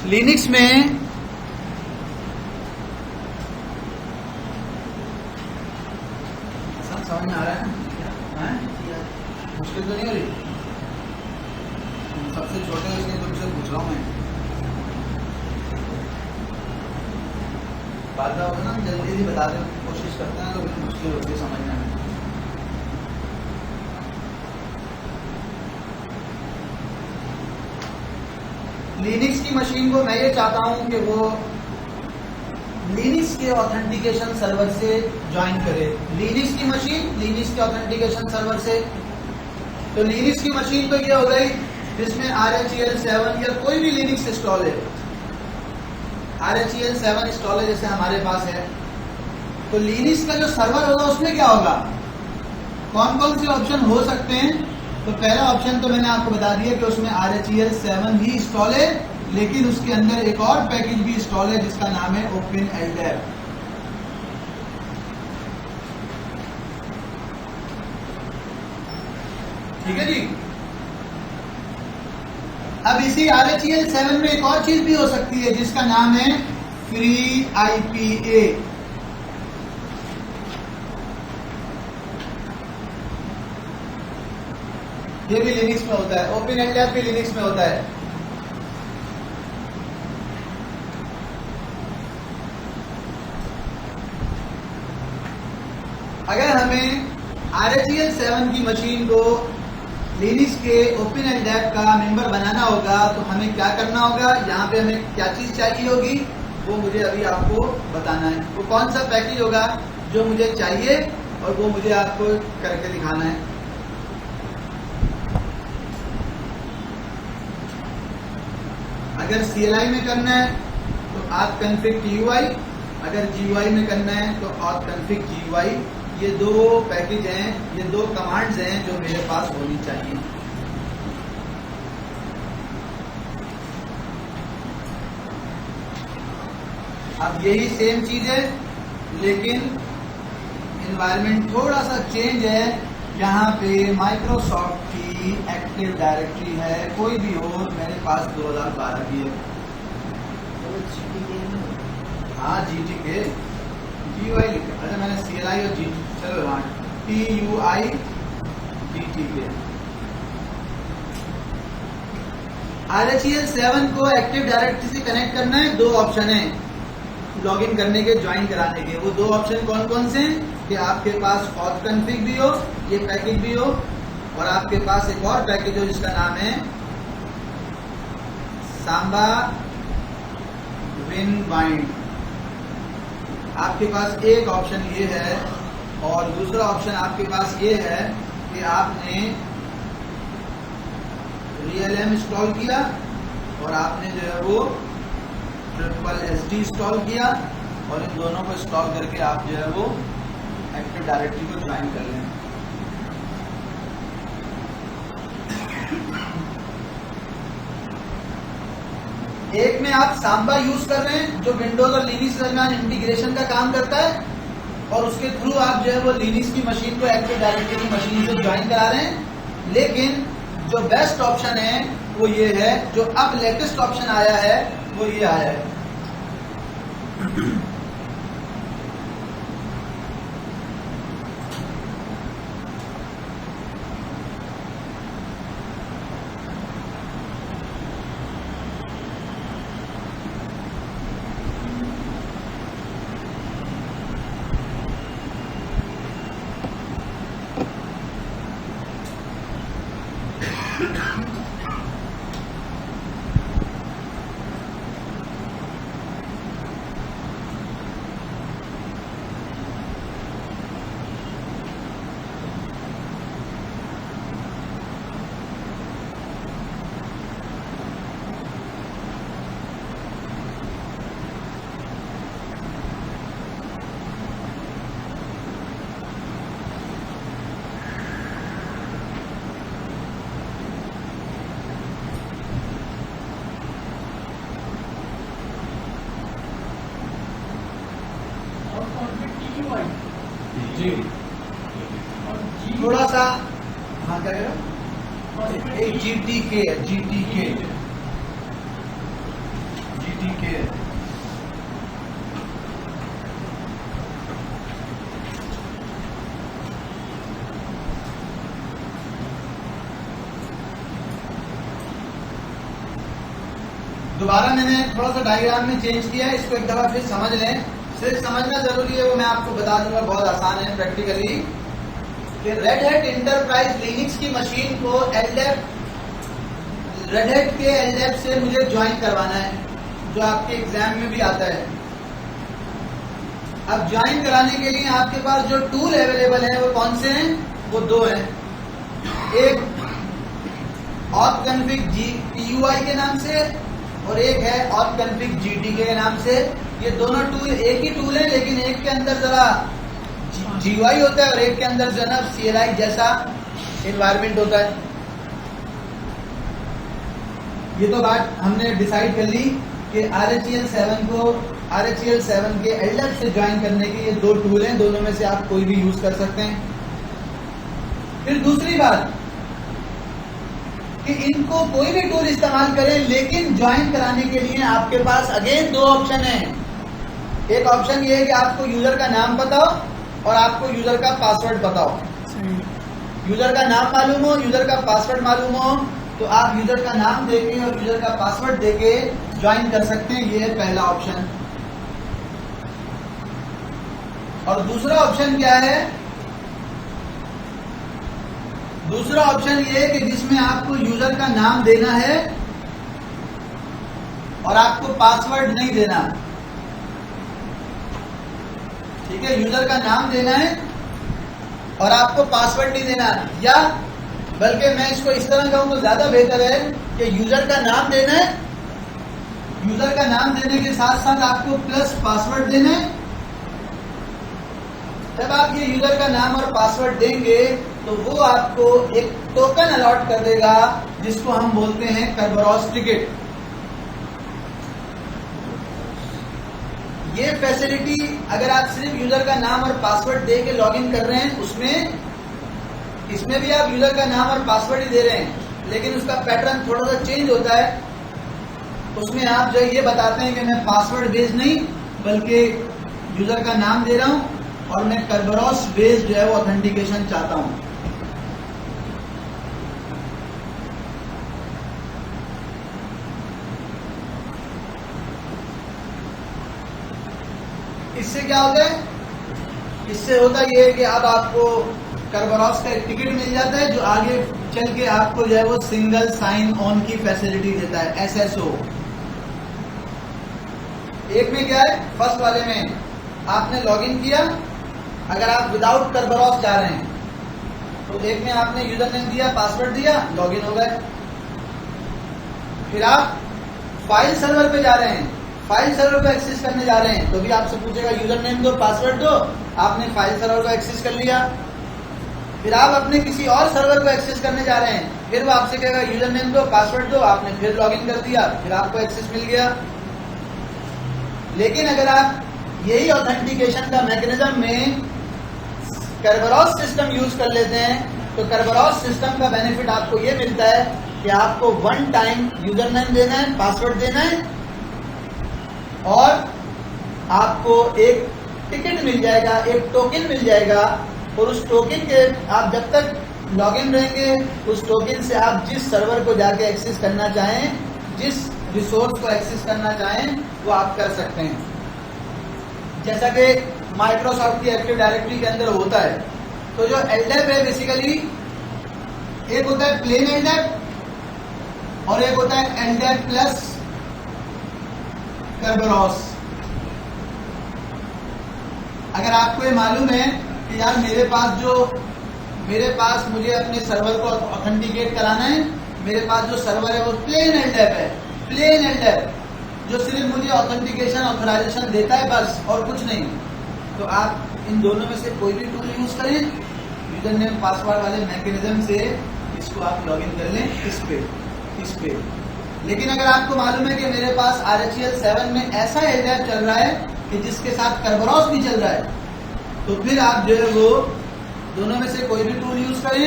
Linux में समझ में आ रहा है? मुश्किल तो नहीं हो रही? सबसे छोटे हो इसलिए तुमसे पूछ रहा हूँ मैं। बात होगा ना, जल्दी जल्दी बताने की कोशिश करते हैं तो फिर मुश्किल होती है समझने में। लिनक्स की मशीन को मैं ये चाहता हूं कि वो लिनक्स के ऑथेंटिकेशन सर्वर से ज्वाइन करे। लिनक्स की मशीन लिनक्स के ऑथेंटिकेशन सर्वर से। तो लिनक्स की मशीन तो ये हो गई जिसमें RHEL7 या कोई भी लिनक्स इंस्टॉल है। RHEL7 इंस्टॉल है जैसे हमारे पास है। तो लिनक्स का जो सर्वर होगा उसमें क्या होगा, कौन कौन से ऑप्शन हो सकते हैं? तो पहला ऑप्शन तो मैंने आपको बता दिया कि उसमें RHEL7 ही इंस्टॉल है, लेकिन उसके अंदर एक और पैकेज भी इंस्टॉल है जिसका नाम है OpenLDAP। ठीक है जी। अब इसी RHEL7 में एक और चीज भी हो सकती है जिसका नाम है FreeIPA। ये भी लिनक्स में होता है। OpenLDAP भी लिनक्स में होता है। अगर हमें RHEL7 की मशीन को लिनक्स के OpenLDAP का मेंबर बनाना होगा तो हमें क्या करना होगा, यहाँ पे हमें क्या चीज चाहिए होगी वो मुझे अभी आपको बताना है। वो कौन सा पैकेज होगा जो मुझे चाहिए और वो मुझे आपको करके दिखाना है। अगर CLI में करना है तो auth-config TUI, अगर GUI में करना है तो auth-config GUI। ये दो पैकेज हैं, ये दो कमांड्स हैं जो मेरे पास होनी चाहिए। अब यही सेम चीज है लेकिन एनवायरनमेंट थोड़ा सा चेंज है। यहाँ पे माइक्रोसॉफ्ट की एक्टिव डायरेक्टरी है, कोई भी हो, मेरे पास 2012 की है। हाँ GTK GUI लिखा, अच्छा मैंने CLI और GT, चलो हाँ TUI GTK। RHEL7 को एक्टिव डायरेक्टरी से कनेक्ट करना है। दो ऑप्शन है लॉगिन करने के, ज्वाइन कराने के। वो दो ऑप्शन कौन कौन से हैं कि आपके पास auth-config भी हो, ये पैकेज भी हो, और आपके पास एक और पैकेज हो जिसका नाम है Samba WinBind। आपके पास एक ऑप्शन ये है और दूसरा ऑप्शन आपके पास ये है कि आपने RealM इंस्टॉल किया और आपने जो है वो SSD इंस्टॉल किया और इन दोनों को इंस्टॉल करके आप जो है वो एक्टिव डायरेक्टरी को ज्वाइन कर लें। एक में आप सांबा यूज कर रहे हैं जो विंडोज और लिनक्स के दरमियान इंटीग्रेशन का काम करता है और उसके थ्रू आप जो है वो लिनक्स की मशीन को एक्टिव डायरेक्टरी की मशीन से ज्वाइन करा रहे हैं। लेकिन जो बेस्ट ऑप्शन है वो ये है, जो अब लेटेस्ट ऑप्शन आया है वो ये आया है। थोड़ा सा हाँ क्या कह रहा, एक GTK GTK। दोबारा मैंने थोड़ा सा डायग्राम में चेंज किया है, इसको एक दफा फिर समझ लें। सिर्फ समझना जरूरी है, वो मैं आपको बता दूंगा, बहुत आसान है प्रैक्टिकली। कि रेड हैट इंटरप्राइज लिनक्स की मशीन को रेड हैट के एलडेप से मुझे ज्वाइन करवाना है, जो आपके एग्जाम में भी आता है। अब ज्वाइन कराने के लिए आपके पास जो टूल अवेलेबल है वो कौन से हैं? वो दो हैं। एक authconfig GUI के नाम से और एक है authconfig GTK के नाम से। ये दोनों टूल एक ही टूल है, लेकिन एक के अंदर जरा GUI होता है और एक के अंदर जो है ना CLI जैसा एनवायरमेंट होता है। ये तो बात हमने डिसाइड कर ली कि RHEL 7 के एलडेप से ज्वाइन करने के ये दो टूल हैं, दोनों में से आप कोई भी यूज कर सकते हैं। फिर दूसरी बात कि इनको कोई भी टूल इस्तेमाल करें, लेकिन ज्वाइन कराने के लिए आपके पास अगेन दो ऑप्शन है। एक ऑप्शन ये है कि आपको यूजर का नाम पता हो और आपको यूजर का पासवर्ड पता हो। यूजर का नाम मालूम हो, यूजर का पासवर्ड मालूम हो, तो आप यूजर का नाम देके और यूजर का पासवर्ड देके ज्वाइन कर सकते हैं। ये है पहला ऑप्शन। और दूसरा ऑप्शन क्या है? दूसरा ऑप्शन ये है कि जिसमें आपको यूजर का नाम देना है और आपको पासवर्ड नहीं देना। ठीक है, यूजर का नाम देना है और आपको पासवर्ड नहीं देना, या बल्कि मैं इसको इस तरह कहूं तो ज्यादा बेहतर है कि यूजर का नाम देना है, यूजर का नाम देने के साथ साथ आपको प्लस पासवर्ड देना है। जब आप ये यूजर का नाम और पासवर्ड देंगे तो वो आपको एक टोकन अलॉट कर देगा, जिसको हम बोलते हैं Kerberos टिकट। ये फैसिलिटी अगर आप सिर्फ यूजर का नाम और पासवर्ड दे के लॉगिन कर रहे हैं, इसमें भी आप यूजर का नाम और पासवर्ड ही दे रहे हैं, लेकिन उसका पैटर्न थोड़ा सा चेंज होता है। उसमें आप जो ये बताते हैं कि मैं पासवर्ड बेस्ड नहीं बल्कि यूजर का नाम दे रहा हूं और मैं Kerberos बेस्ड जो है वो ऑथेंटिकेशन चाहता हूं। इससे क्या होता है? इससे होता ये है कि अब आपको Kerberos का एक टिकट मिल जाता है, जो आगे चल के आपको जो है वो सिंगल साइन ऑन की फैसिलिटी देता है, SSO। एक में क्या है? फर्स्ट वाले में आपने लॉगिन किया, अगर आप विदाउट Kerberos जा रहे हैं तो एक में आपने यूजर नेम दिया, पासवर्ड दिया, लॉगिन हो गए। फिर आप फाइल सर्वर पे जा रहे हैं, फाइल सर्वर पे एक्सेस करने जा रहे हैं, तो भी आपसे पूछेगा यूजर नेम दो, पासवर्ड दो, आपने फाइल सर्वर को एक्सेस कर लिया। फिर आप अपने किसी और सर्वर को एक्सेस करने जा रहे हैं, फिर वो आपसे कहेगा यूजर नेम दो, पासवर्ड दो, आपने फिर लॉगिन कर दिया, फिर आपको एक्सेस मिल गया। लेकिन अगर आप यही ऑथेंटिकेशन का मैकेनिज्म में Kerberos सिस्टम यूज कर लेते हैं, तो Kerberos सिस्टम का बेनिफिट आपको ये मिलता है कि आपको वन टाइम यूजर नेम देना है, पासवर्ड देना है, और आपको एक टिकट मिल जाएगा, एक टोकन मिल जाएगा, और उस टोकन के आप जब तक लॉगिन रहेंगे, उस टोकन से आप जिस सर्वर को जाके एक्सेस करना चाहें, जिस रिसोर्स को एक्सेस करना चाहें, वो आप कर सकते हैं। जैसा कि माइक्रोसॉफ्ट की एक्टिव डायरेक्टरी के अंदर होता है। तो जो एलडेप है बेसिकली एक होता है प्लेन एलडेप और एक होता है एलडेप प्लस Kerberos। अगर आपको ये मालूम है कि यार मेरे पास मुझे अपने सर्वर को ऑथेंटिकेट कराना है, मेरे पास जो सर्वर है वो प्लेन एलडेप है, प्लेन एलडेप जो सिर्फ मुझे ऑथेंटिकेशन ऑथराइजेशन देता है बस और कुछ नहीं, तो आप इन दोनों में से कोई भी टूल यूज करें, यूजर नेम पासवर्ड वाले मैकेनिज्म से इसको आप लॉगिन कर लें इस पे। लेकिन अगर आपको मालूम है कि मेरे पास RHEL 7 में ऐसा एलडेप चल रहा है कि जिसके साथ Kerberos भी चल रहा है, तो फिर आप जो है वो दोनों में से कोई भी टूल यूज करें,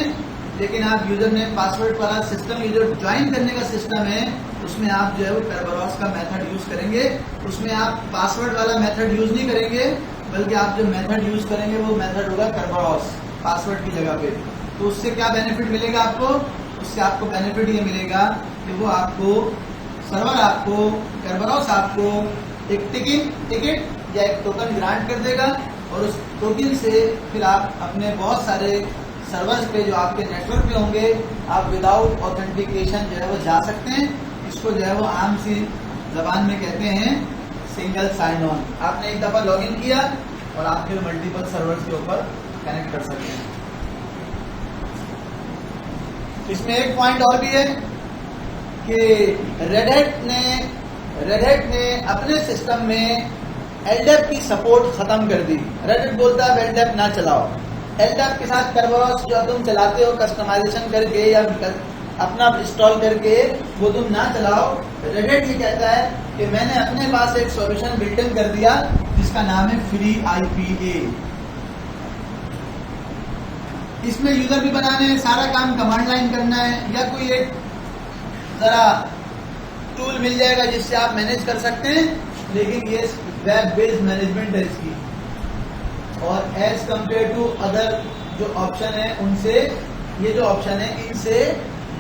लेकिन आप यूजर नेम पासवर्ड वाला सिस्टम, ये जो ज्वाइन करने का सिस्टम है, उसमें आप जो है वो Kerberos का मेथड यूज करेंगे। उसमें आप पासवर्ड वाला मेथड यूज नहीं करेंगे, बल्कि आप जो मेथड यूज करेंगे वो मेथड होगा Kerberos पासवर्ड की जगह पे। तो उससे क्या बेनिफिट मिलेगा आपको? उससे आपको बेनिफिट ये मिलेगा कि वो आपको सर्वर आपको Kerberos आपको एक टिकट या एक टोकन ग्रांट कर देगा, और उस टोकन से फिर आप अपने बहुत सारे सर्वर्स पे जो आपके नेटवर्क पे होंगे, आप विदाउट ऑथेंटिकेशन जो है वो जा सकते हैं। इसको जो है वो आम सी जबान में कहते हैं सिंगल साइन ऑन। आपने एक दफा लॉगिन किया और आप फिर मल्टीपल सर्वर्स के ऊपर कनेक्ट कर सकते हैं। इसमें एक पॉइंट और भी है कि रेड हैट ने अपने सिस्टम में LDAP की सपोर्ट खत्म कर दी। रेड हैट बोलता है LDAP ना चलाओ। LDAP के साथ Kerberos जो तुम चलाते हो कस्टमाइजेशन करके या अपना इंस्टॉल करके, वो तुम ना चलाओ। रेड हैट ये कहता है कि मैंने अपने पास एक सॉल्यूशन बिल्ट इन कर दिया जिसका नाम है FreeIPA। इसमें यूजर भी बनाने हैं, सारा काम कमांड लाइन करना है, या कोई एक जरा टूल मिल जाएगा जिससे आप मैनेज कर सकते हैं, लेकिन ये वेब बेस्ड मैनेजमेंट है इसकी, और एज कंपेयर टू अदर जो ऑप्शन है उनसे, ये जो ऑप्शन है इनसे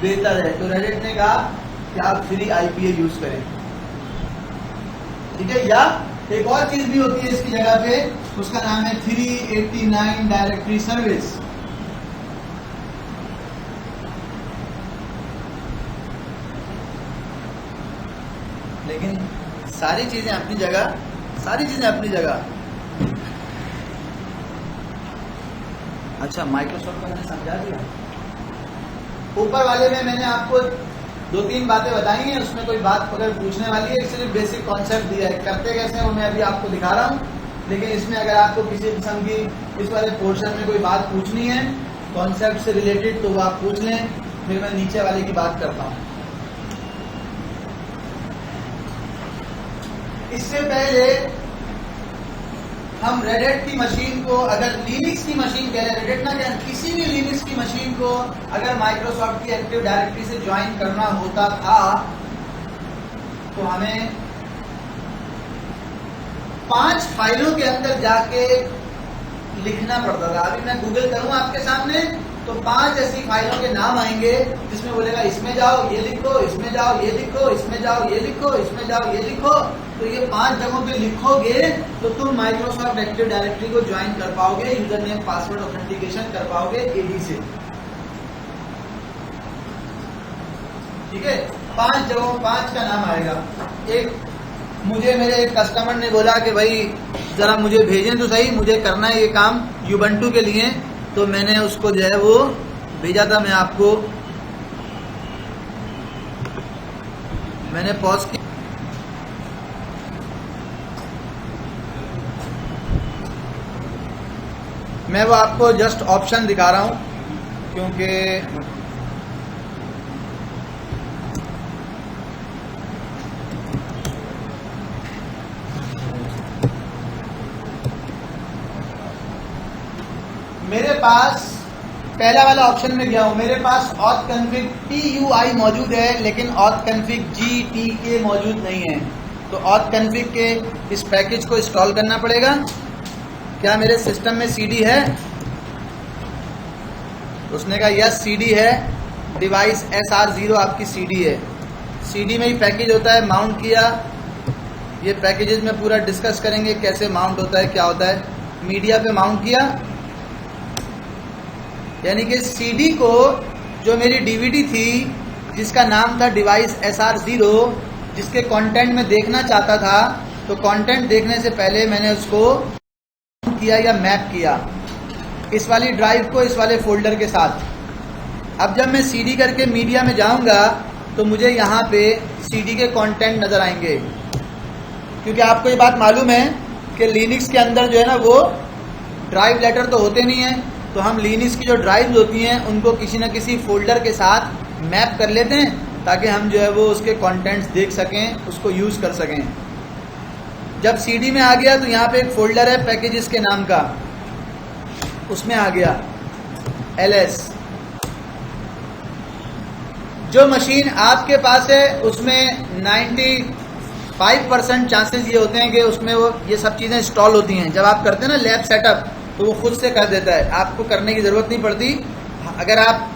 बेहतर है। तो रेडिट ने कहा कि आप FreeIPA यूज करें, ठीक है। या एक और चीज भी होती है इसकी जगह पे, उसका नाम है 389 डायरेक्टरी सर्विस। लेकिन सारी चीजें अपनी जगह। अच्छा, माइक्रोसॉफ्ट को मैंने समझा दिया। ऊपर वाले में मैंने आपको 2-3 बातें बताई हैं, उसमें कोई बात अगर पूछने वाली है, सिर्फ बेसिक कॉन्सेप्ट दिया है, करते कैसे हैं वो मैं अभी आपको दिखा रहा हूँ। लेकिन इसमें अगर आपको किसी किस्म की इस वाले पोर्शन में कोई बात पूछनी है कॉन्सेप्ट से रिलेटेड, तो वो आप पूछ लें, फिर मैं नीचे वाले की बात करता हूँ। इससे पहले हम रेड हैट की मशीन को, अगर लिनक्स की मशीन कह रहे, रेड हैट ना कह, किसी भी लिनक्स की मशीन को अगर माइक्रोसॉफ्ट की एक्टिव डायरेक्टरी से ज्वाइन करना होता था तो हमें 5 फाइलों के अंदर जाके लिखना पड़ता था। अभी मैं गूगल करूं आपके सामने तो 5 ऐसी फाइलों के नाम आएंगे जिसमें बोलेगा इसमें जाओ ये लिखो, इसमें जाओ ये लिखो, इसमें जाओ ये लिखो, इसमें जाओ ये लिखो। तो ये 5 जगहों पे लिखोगे तो तुम माइक्रोसॉफ्ट एक्टिव डायरेक्टरी को ज्वाइन कर पाओगे, यूजर नेम पासवर्ड ऑथेंटिकेशन कर पाओगे AD से, ठीक है। 5 जगहों 5 का नाम आएगा। एक मुझे मेरे एक कस्टमर ने बोला कि भाई जरा मुझे भेजें तो सही, मुझे करना है ये काम Ubuntu के लिए, तो मैंने उसको जो है वो भेजा था। मैं आपको मैंने पॉज किया, मैं वो आपको जस्ट ऑप्शन दिखा रहा हूं क्योंकि मेरे पास पहला वाला ऑप्शन में गया हूं, मेरे पास authconfig TUI मौजूद है लेकिन authconfig GTK मौजूद नहीं है। तो authconfig के इस पैकेज को इंस्टॉल करना पड़ेगा। क्या मेरे सिस्टम में CD है? उसने कहा यस CD है, डिवाइस SR0 आपकी CD है। CD में ही पैकेज होता है, माउंट किया। ये पैकेजेस में पूरा डिस्कस करेंगे कैसे माउंट होता है, क्या होता है। मीडिया पे माउंट किया, यानी कि CD को जो मेरी DVD थी जिसका नाम था डिवाइस SR0, जिसके कंटेंट में देखना चाहता था, तो कंटेंट देखने से पहले मैंने उसको किया या मैप किया इस वाली ड्राइव को इस वाले फोल्डर के साथ। अब जब मैं CD करके मीडिया में जाऊंगा तो मुझे यहाँ पे CD के कंटेंट नजर आएंगे, क्योंकि आपको ये बात मालूम है कि लिनक्स के अंदर जो है ना वो ड्राइव लेटर तो होते नहीं है। तो हम लिनक्स की जो ड्राइव्स होती हैं उनको किसी न किसी फोल्डर के साथ मैप कर लेते हैं ताकि हम जो है वो उसके कंटेंट्स देख सकें, उसको यूज कर सकें। जब CD में आ गया तो यहाँ पे एक फोल्डर है पैकेजेस के नाम का, उसमें आ गया LS। जो मशीन आपके पास है उसमें 95% चांसेस ये होते हैं कि उसमें वो ये सब चीज़ें इंस्टॉल होती हैं। जब आप करते हैं ना लैब सेटअप, तो वो खुद से कर देता है, आपको करने की ज़रूरत नहीं पड़ती। अगर आप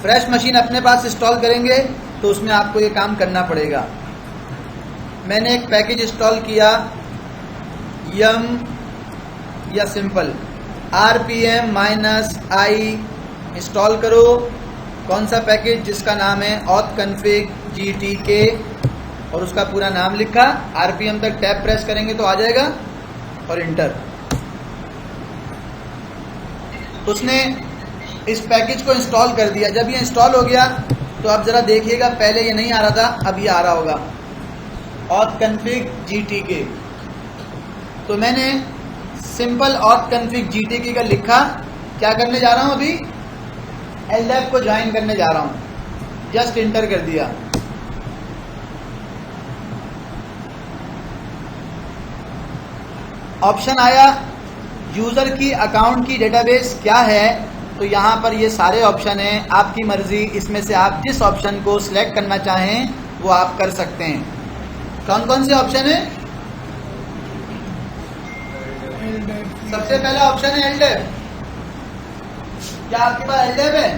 फ्रेश मशीन अपने पास इंस्टॉल करेंगे तो उसमें आपको ये काम करना पड़ेगा। मैंने एक पैकेज इंस्टॉल किया यम या सिंपल RPM-I इंस्टॉल करो। कौन सा पैकेज? जिसका नाम है auth-config GTK और उसका पूरा नाम लिखा। RPM तक टैब प्रेस करेंगे तो आ जाएगा और इंटर। उसने इस पैकेज को इंस्टॉल कर दिया। जब ये इंस्टॉल हो गया तो आप जरा देखिएगा, पहले ये नहीं आ रहा था, अब ये आ रहा होगा auth-config GTK। तो मैंने सिंपल auth-config GTK का लिखा। क्या करने जा रहा हूं? अभी LDAP को ज्वाइन करने जा रहा हूं। जस्ट इंटर कर दिया। ऑप्शन आया यूजर की अकाउंट की डेटाबेस क्या है, तो यहाँ पर ये सारे ऑप्शन हैं, आपकी मर्जी। इसमें से आप जिस ऑप्शन को सिलेक्ट करना चाहें वो आप कर सकते हैं। कौन कौन से ऑप्शन है? सबसे पहला ऑप्शन है LDAP। क्या आपके पास LDAP है?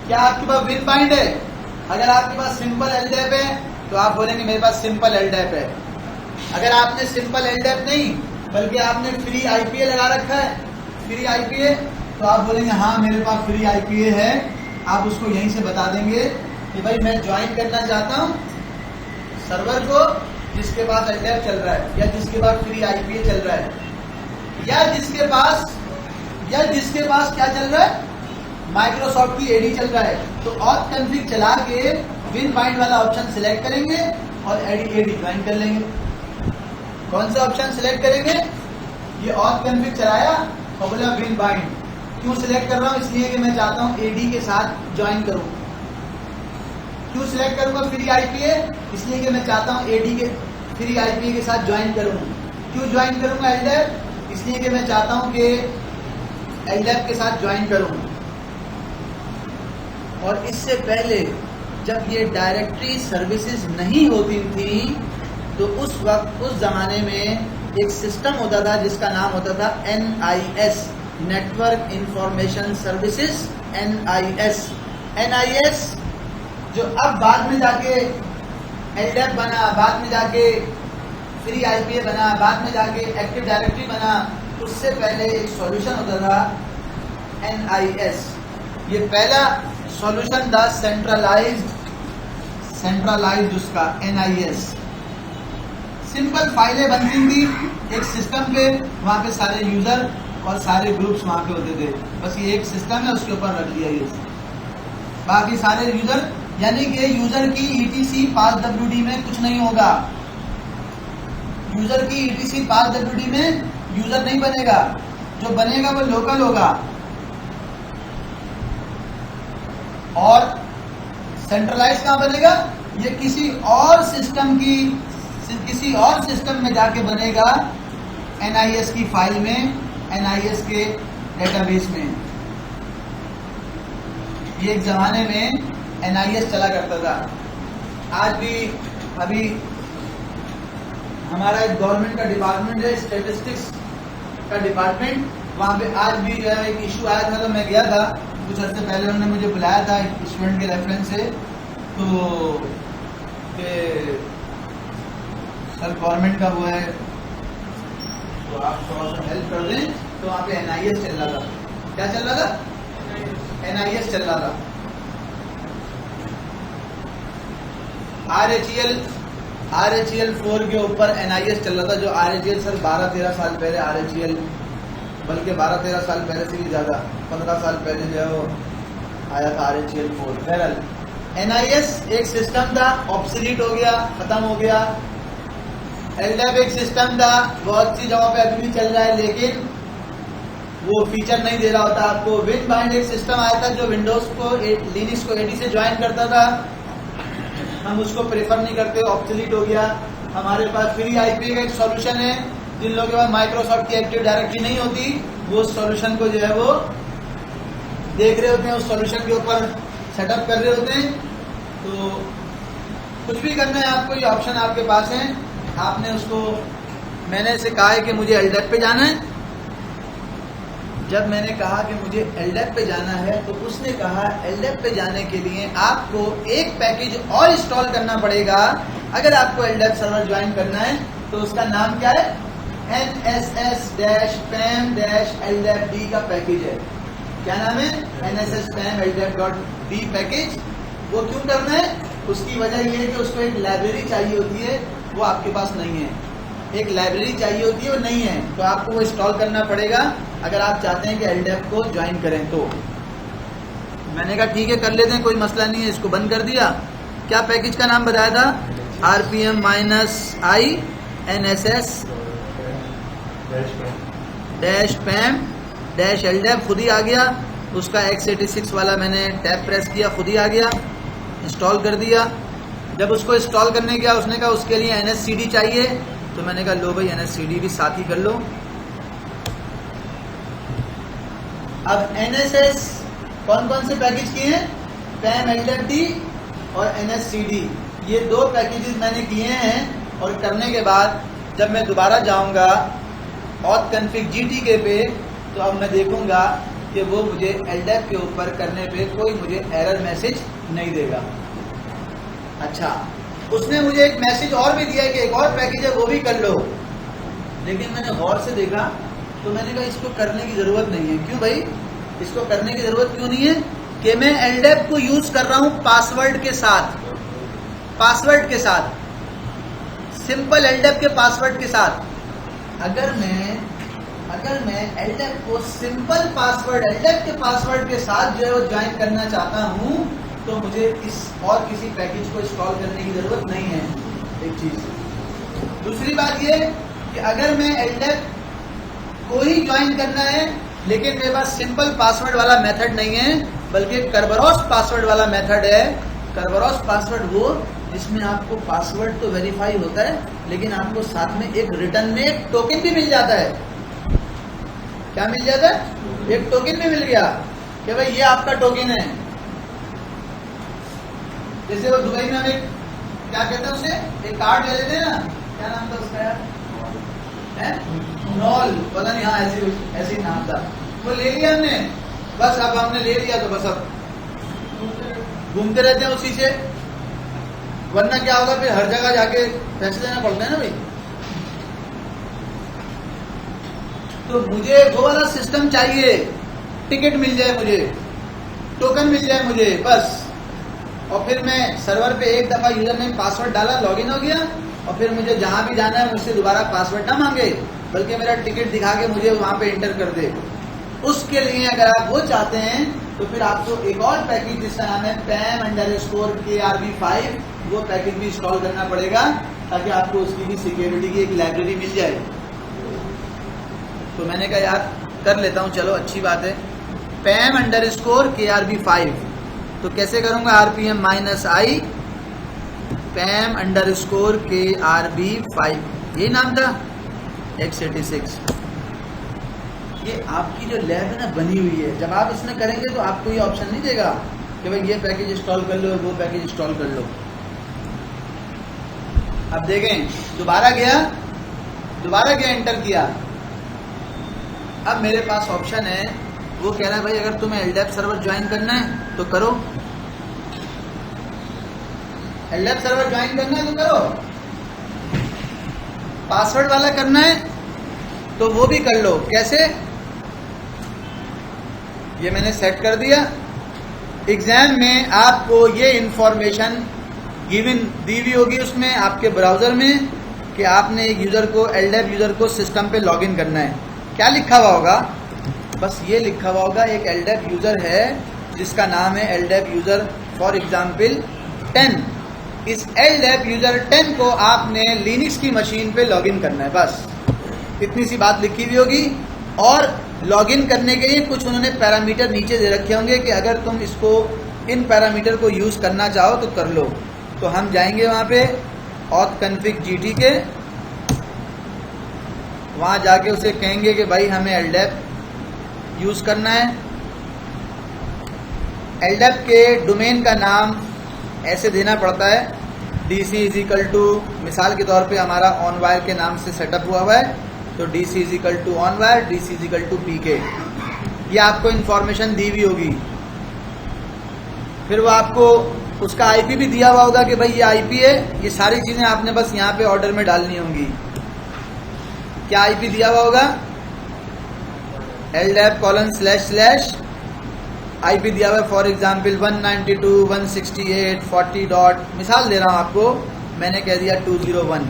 क्या आपके पास WinBind है? अगर आपके पास सिंपल LDAP है तो आप बोलेंगे मेरे पास सिंपल LDAP है। अगर आपने सिंपल LDAP नहीं बल्कि आपने फ्री IPA लगा रखा है, फ्री IPA, तो आप बोलेंगे हाँ मेरे पास फ्री IPA है। आप उसको यहीं से बता देंगे कि भाई मैं ज्वाइन करना चाहता हूँ सर्वर को जिसके पास LDAP चल रहा है, या जिसके पास फ्री IPA चल रहा है, या जिसके पास क्या चल रहा है, माइक्रोसॉफ्ट की AD चल रहा है। तो auth-config चला के WinBind वाला ऑप्शन सिलेक्ट करेंगे और AD ज्वाइन कर लेंगे। कौन सा ऑप्शन सिलेक्ट करेंगे? ये auth-config चलाया और बोला WinBind। क्यों सिलेक्ट कर रहा हूँ? इसलिए कि मैं चाहता हूँ AD के साथ ज्वाइन करूँ। क्यों सिलेक्ट करूंगा फ्री IPA? इसलिए कि मैं चाहता हूँ AD के फ्री IPA के साथ ज्वाइन करूँ। क्यों ज्वाइन करूंगा LDAP? इसलिए कि मैं चाहता हूँ कि LDAP के साथ ज्वाइन करूँ। और इससे पहले जब ये डायरेक्टरी सर्विसेज नहीं होती थी तो उस वक्त, उस जमाने में एक सिस्टम होता था जिसका नाम होता था NIS, network information services. NIS जो अब बाद में जाके LDAP बना, बाद में जाके फ्री IPA बना, बाद में जाके एक्टिव डायरेक्टरी बना, उससे पहले एक सॉल्यूशन होता था NIS। ये पहला सॉल्यूशन था सेंट्रलाइज्ड उसका NIS। सिंपल फाइलें बनती थी एक सिस्टम पे, वहाँ पे सारे यूजर और सारे ग्रुप्स वहाँ पे होते थे। बस ये एक सिस्टम है, उसके ऊपर रख दिया ये, बाकी सारे यूजर, यानी कि यूजर की ETC passwd में कुछ नहीं होगा। यूजर की ETC passwd में यूजर नहीं बनेगा, जो बनेगा वो लोकल होगा। और सेंट्रलाइज कहाँ बनेगा? ये किसी और सिस्टम में जाके बनेगा, NIS की फाइल में, NIS के डेटाबेस में। ये एक जमाने में NIS चला करता था। आज भी अभी हमारा एक गवर्नमेंट का डिपार्टमेंट है, स्टेटिस्टिक्स का डिपार्टमेंट, वहाँ पे आज भी जो है एक इशू आया था। तो मैं गया था कुछ अर्से पहले, उन्होंने मुझे बुलाया था एक स्टूडेंट के रेफरेंस से, तो सर गवर्नमेंट का वो है तो आप थोड़ा सा हेल्प कर दें। तो वहाँ पे NIS चल रहा था। क्या चल रहा था? NIS चल रहा था। RHEL 4 के ऊपर NIS चल रहा था। जो RHEL सर 12-13 साल पहले, RHEL बल्कि 12-13 साल पहले से भी ज़्यादा, 15 साल पहले जो है वो आया था RHEL 4। बहरहाल NIS एक सिस्टम था, ऑब्सोलीट हो गया, खत्म हो गया। LDAP एक सिस्टम था, बहुत सी जगहों पे अभी भी चल रहा है, लेकिन वो फीचर नहीं दे रहा होता आपको। WinBind एक सिस्टम आया था जो विंडोज को, लिनक्स को AD से ज्वाइन करता था। हम उसको प्रेफर नहीं करते, ऑब्सोलीट हो गया। हमारे पास फ्री IPA का एक सॉल्यूशन है। जिन लोगों के पास माइक्रोसॉफ्ट की एक्टिव डायरेक्टरी नहीं होती, वो उस सॉल्यूशन को जो है वो देख रहे होते हैं, उस सॉल्यूशन के ऊपर सेटअप कर रहे होते हैं। तो कुछ भी करना है आपको, ये ऑप्शन आपके पास है। आपने उसको, मैंने इसे कहा है कि मुझे LDAP पे जाना है। जब मैंने कहा कि मुझे LDAP पे जाना है तो उसने कहा LDAP पे जाने के लिए आपको एक पैकेज और इंस्टॉल करना पड़ेगा। अगर आपको LDAP सर्वर ज्वाइन करना है तो उसका नाम क्या है, NSS-PAM-LDAP-D का पैकेज है। क्या नाम है, NSS-PAM-LDAP.D पैकेज। वो क्यों करना है, उसकी वजह ये है कि उसको एक लाइब्रेरी चाहिए होती है, वो आपके पास नहीं है। एक लाइब्रेरी चाहिए होती है, वो नहीं है, तो आपको वो इंस्टॉल करना पड़ेगा अगर आप चाहते हैं कि LDAP को ज्वाइन करें। तो मैंने कहा ठीक है कर लेते हैं, कोई मसला नहीं है। इसको बंद कर दिया। क्या पैकेज का नाम बताया था, RPM-I NSS-PAM-LDAP खुद ही आ गया। उसका x86 वाला मैंने टैब प्रेस किया, खुद ही आ गया, इंस्टॉल कर दिया। जब उसको इंस्टॉल करने गया उसने कहा उसके लिए NSCD चाहिए, तो मैंने कहा लो भाई NSCD भी साथ ही कर लो। अब NSS कौन कौन से पैकेज किए हैं, PAM-LDAP-D और NSCD, ये दो पैकेजेस मैंने किए हैं। और करने के बाद जब मैं दोबारा जाऊंगा auth config GTK पे, तो अब मैं देखूंगा कि वो मुझे LDAP के ऊपर करने पे कोई मुझे एरर मैसेज नहीं देगा। अच्छा, उसने मुझे एक मैसेज और भी दिया कि एक और पैकेज है वो भी कर लो, लेकिन मैंने गौर से देखा तो मैंने कहा इसको करने की जरूरत नहीं है। क्यों भाई, इसको करने की जरूरत क्यों नहीं है कि मैं LDAP को यूज कर रहा हूं पासवर्ड के साथ, पासवर्ड के साथ, सिंपल LDAP के पासवर्ड के साथ। अगर मैं LDAP को सिंपल पासवर्ड, LDAP के पासवर्ड के साथ जो है वो ज्वाइन करना चाहता हूं, तो मुझे इस और किसी पैकेज को इंस्टॉल करने की जरूरत नहीं है। एक चीज, दूसरी बात ये कि अगर मैं LDAP को ही ज्वाइन करना है लेकिन मेरे पास सिंपल पासवर्ड वाला मेथड नहीं है, बल्कि करबरोस पासवर्ड वाला मेथड है। करबरोस पासवर्ड वो जिसमें आपको पासवर्ड तो वेरीफाई होता है, लेकिन आपको साथ में एक रिटर्न में एक टोकन भी मिल जाता है। क्या मिल जाता है, एक टोकन भी मिल गया कि भाई ये आपका टोकन है। जैसे वो दुबई में हम एक क्या कहते हैं उसे, एक कार्ड ले लेते हैं ना, क्या नाम था उसका यार, नॉल, पता नहीं, हाँ ऐसे नाम था। वो ले लिया हमने, बस अब हमने ले लिया तो बस अब घूमते रहते हैं उसी से, वरना क्या होगा फिर हर जगह जाके पैसे देना पड़ता है ना भाई। तो मुझे वो वाला सिस्टम चाहिए, टिकट मिल जाए मुझे, टोकन मिल जाए मुझे बस। और फिर मैं सर्वर पे एक दफा यूजर नेम पासवर्ड डाला, लॉगिन हो गया, और फिर मुझे जहां भी जाना है मुझसे दोबारा पासवर्ड ना मांगे, बल्कि मेरा टिकट दिखा के मुझे वहां पे एंटर कर दे। उसके लिए अगर आप वो चाहते हैं तो फिर आपको एक और पैकेज जिसका नाम है PAM-KRB5, वो पैकेज भी इंस्टॉल करना पड़ेगा ताकि आपको उसकी भी सिक्योरिटी की एक लाइब्रेरी मिल जाए। तो मैंने कहा यार कर लेता हूं, चलो अच्छी बात है। PAM-KRB5 तो कैसे करूंगा, RPM-I PAM-KRB5, ये नाम था x86। ये आपकी जो लैब है ना बनी हुई है, जब आप इसमें करेंगे तो आपको ये ऑप्शन नहीं देगा कि भाई ये पैकेज इंस्टॉल कर लो, वो पैकेज इंस्टॉल कर लो। अब देखें, दोबारा गया एंटर किया। अब मेरे पास ऑप्शन है, वो कह रहा है भाई अगर तुम्हें LDAP सर्वर ज्वाइन करना है तो करो, LDAP सर्वर ज्वाइन करना है तो करो, पासवर्ड वाला करना है तो वो भी कर लो। कैसे, ये मैंने सेट कर दिया। एग्जाम में आपको ये इंफॉर्मेशन गिवन दी हुई होगी उसमें आपके ब्राउजर में कि आपने एक यूजर को, LDAP यूजर को सिस्टम पे लॉगिन करना है। क्या लिखा हुआ होगा, बस ये लिखा हुआ होगा एक LDAP यूजर है जिसका नाम है LDAP यूजर फॉर एग्जाम्पल 10। इस LDAP यूजर 10 को आपने लिनक्स की मशीन पे लॉगिन करना है, बस इतनी सी बात लिखी हुई होगी। और लॉगिन करने के लिए कुछ उन्होंने पैरामीटर नीचे दे रखे होंगे कि अगर तुम इसको, इन पैरामीटर को यूज करना चाहो तो कर लो। तो हम जाएंगे वहां पे auth config GTK, वहां जाके उसे कहेंगे कि भाई हमें LDAP यूज करना है। LDAP के डोमेन का नाम ऐसे देना पड़ता है, DC इज इक्वल टू, मिसाल के तौर पे हमारा ऑन वायर के नाम से सेटअप हुआ हुआ है, तो DC is equal to on wire, DC is equal to PK। ये आपको इन्फॉर्मेशन दी हुई होगी। फिर वो आपको उसका IP भी दिया हुआ होगा कि भाई ये IP है। ये सारी चीज़ें आपने बस यहाँ पे ऑर्डर में डालनी होंगी। क्या IP दिया हुआ होगा? LDAP:// IP दिया हुआ है, फॉर एग्जाम्पल 192.168.40 डॉट, मिसाल दे रहा हूँ आपको, मैंने कह दिया 201।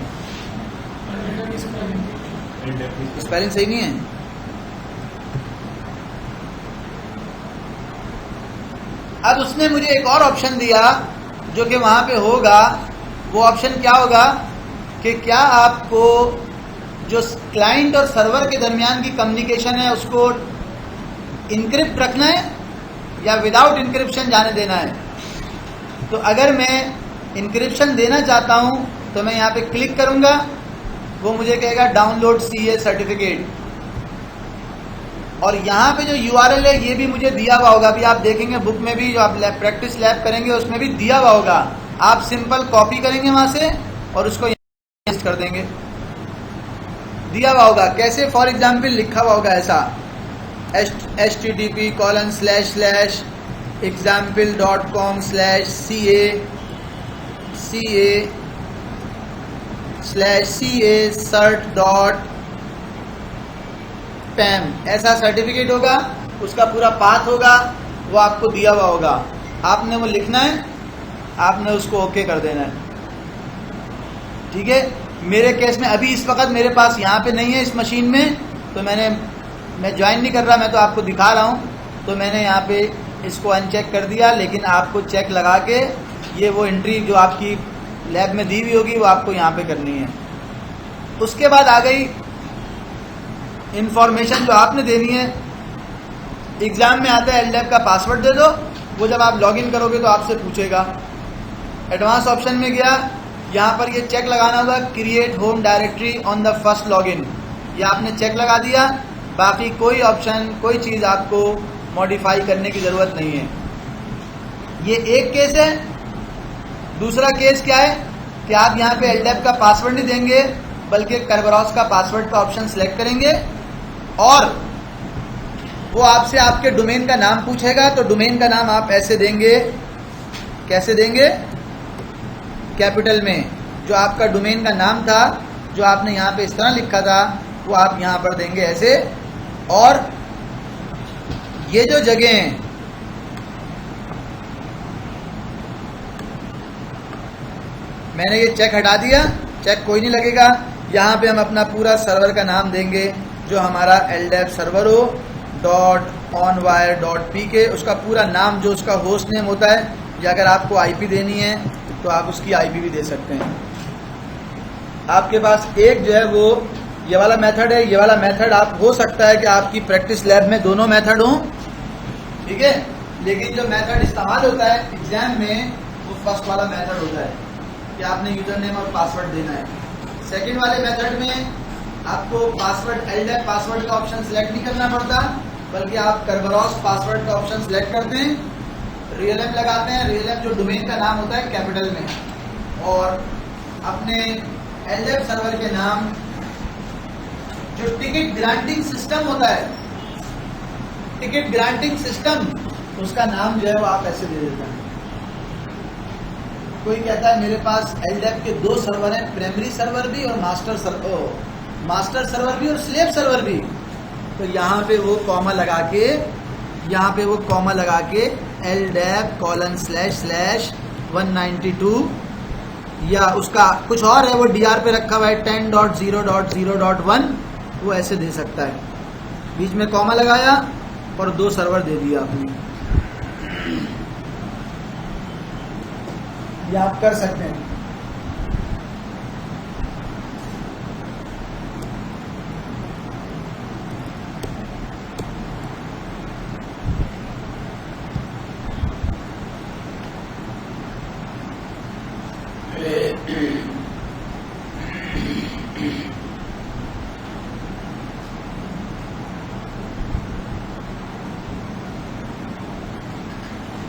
स्पेलिंग सही नहीं है? अब उसने मुझे एक और ऑप्शन दिया जो कि वहां पे होगा। वो ऑप्शन क्या होगा कि क्या आपको जो क्लाइंट और सर्वर के दरमियान की कम्युनिकेशन है उसको इनक्रिप्ट रखना है या विदाउट इनक्रिप्शन जाने देना है। तो अगर मैं इनक्रिप्शन देना चाहता हूं तो मैं यहाँ पे क्लिक करूंगा, वो मुझे कहेगा डाउनलोड CA सर्टिफिकेट, और यहाँ पे जो URL है ये भी मुझे दिया हुआ होगा। अभी आप देखेंगे बुक में भी, जो आप प्रैक्टिस लैब करेंगे उसमें भी दिया हुआ होगा। आप सिंपल कॉपी करेंगे वहां से और उसको पेस्ट कर देंगे। दिया हुआ होगा कैसे, फॉर एग्जाम्पल लिखा हुआ होगा ऐसा, http://example.com/ca/cert.pam, ऐसा सर्टिफिकेट होगा, उसका पूरा पाथ होगा, वो आपको दिया हुआ होगा। आपने वो लिखना है, आपने उसको ओके कर देना है। ठीक है। मेरे केस में अभी इस वक्त मेरे पास यहाँ पे नहीं है इस मशीन में, तो मैं ज्वाइन नहीं कर रहा, मैं तो आपको दिखा रहा हूँ। तो मैंने यहाँ पे इसको अनचेक कर दिया, लेकिन आपको चेक लगा के ये वो एंट्री जो आपकी लैब में दी हुई होगी वो आपको यहाँ पे करनी है। उसके बाद आ गई इंफॉर्मेशन जो आपने देनी है। एग्जाम में आता है LDAP का पासवर्ड दे दो, वो जब आप लॉगिन करोगे तो आपसे पूछेगा। एडवांस ऑप्शन में गया, यहाँ पर ये चेक लगाना होगा, create home directory on the first login, ये आपने चेक लगा दिया। बाकी कोई ऑप्शन, कोई चीज़ आपको मॉडिफाई करने की ज़रूरत नहीं है। ये एक केस है। दूसरा केस क्या है कि आप यहाँ पे LDAP का पासवर्ड नहीं देंगे, बल्कि करबरॉस का पासवर्ड का ऑप्शन सेलेक्ट करेंगे और वो आपसे आपके डोमेन का नाम पूछेगा। तो डोमेन का नाम आप ऐसे देंगे, कैसे देंगे? कैपिटल में। जो आपका डोमेन का नाम था, जो आपने यहाँ पे इस तरह लिखा था, वो आप यहाँ पर देंगे ऐसे। और ये जो जगह हैं, मैंने ये चेक हटा दिया, चेक कोई नहीं लगेगा। यहाँ पे हम अपना पूरा सर्वर का नाम देंगे, जो हमारा LDAP सर्वर हो .onwire.pk, उसका पूरा नाम, जो उसका होस्ट नेम होता है, या अगर आपको IP देनी है तो आप उसकी IP भी दे सकते हैं। आपके पास एक जो है वो ये वाला मेथड है। ये वाला मेथड आप हो सकता है कि आपकी प्रैक्टिस लैब में दोनों मेथड हों, ठीक है, लेकिन जो मेथड इस्तेमाल होता है एग्जाम में वो फर्स्ट वाला मेथड होता है कि आपने यूजर नेम और पासवर्ड देना है। सेकंड वाले मेथड में आपको पासवर्ड, LDAP पासवर्ड का ऑप्शन सेलेक्ट नहीं करना पड़ता, बल्कि आप करबरॉस पासवर्ड का ऑप्शन सेलेक्ट करते हैं, रियल एम लगाते हैं। रियल एम जो डोमेन का नाम होता है कैपिटल में, और अपने LDAP सर्वर के नाम, जो टिकट ग्रांटिंग सिस्टम होता है, टिकट ग्रांटिंग सिस्टम, उसका नाम जो है वो आप ऐसे दे देते हैं। कोई कहता है मेरे पास LDAP के 2 सर्वर हैं, प्राइमरी सर्वर भी और मास्टर सर्वर भी और स्लेव सर्वर भी। तो यहाँ पे वो कॉमा लगा के, यहाँ पे वो कॉमा लगा के LDAP://192, या उसका कुछ और है, वो DR पे रखा हुआ है 10.0.0.1, वो ऐसे दे सकता है। बीच में कॉमा लगाया और 2 सर्वर दे दिया आपने। ये आप कर सकते हैं।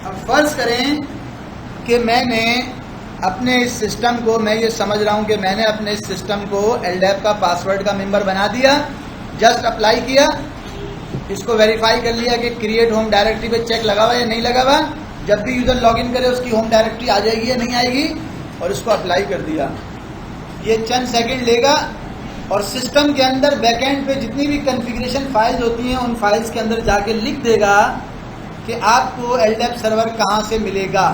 अब फर्ज करें कि मैंने अपने इस सिस्टम को, मैं ये समझ रहा हूं कि मैंने अपने इस सिस्टम को LDAP का पासवर्ड का मेंबर बना दिया, जस्ट अप्लाई किया, इसको वेरीफाई कर लिया कि क्रिएट होम डायरेक्टरी पे चेक लगा हुआ या नहीं लगा हुआ, जब भी यूजर लॉगिन करे उसकी होम डायरेक्टरी आ जाएगी या नहीं आएगी, और इसको अप्लाई कर दिया। ये चंद सेकंड लेगा और सिस्टम के अंदर बैकएंड पे जितनी भी कॉन्फ़िगरेशन फाइल्स होती हैं उन फाइल्स के अंदर जाके लिख देगा कि आपको LDAP सर्वर कहाँ से मिलेगा।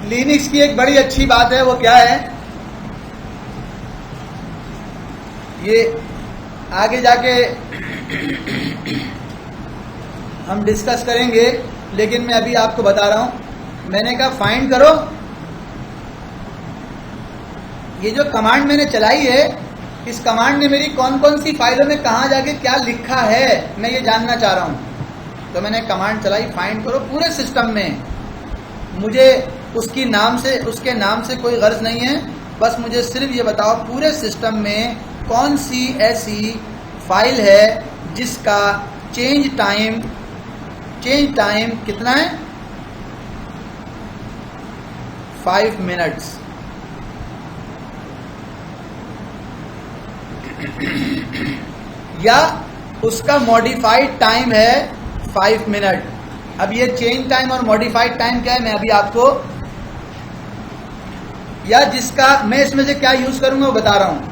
लिनक्स की एक बड़ी अच्छी बात है, वो क्या है, ये आगे जाके हम डिस्कस करेंगे, लेकिन मैं अभी आपको बता रहा हूं। मैंने कहा फाइंड करो, ये जो कमांड मैंने चलाई है, इस कमांड ने मेरी कौन कौन सी फाइलों में कहां जाके क्या लिखा है मैं ये जानना चाह रहा हूं। तो मैंने कमांड चलाई फाइंड करो पूरे सिस्टम में। मुझे उसके नाम से कोई गर्ज नहीं है, बस मुझे सिर्फ ये बताओ पूरे सिस्टम में कौन सी ऐसी फाइल है जिसका चेंज टाइम कितना है, 5 मिनट्स। या उसका मॉडिफाइड टाइम है 5 मिनट। अब ये चेंज टाइम और मॉडिफाइड टाइम क्या है मैं अभी आपको, या जिसका मैं इसमें से क्या यूज करूंगा वो बता रहा हूं।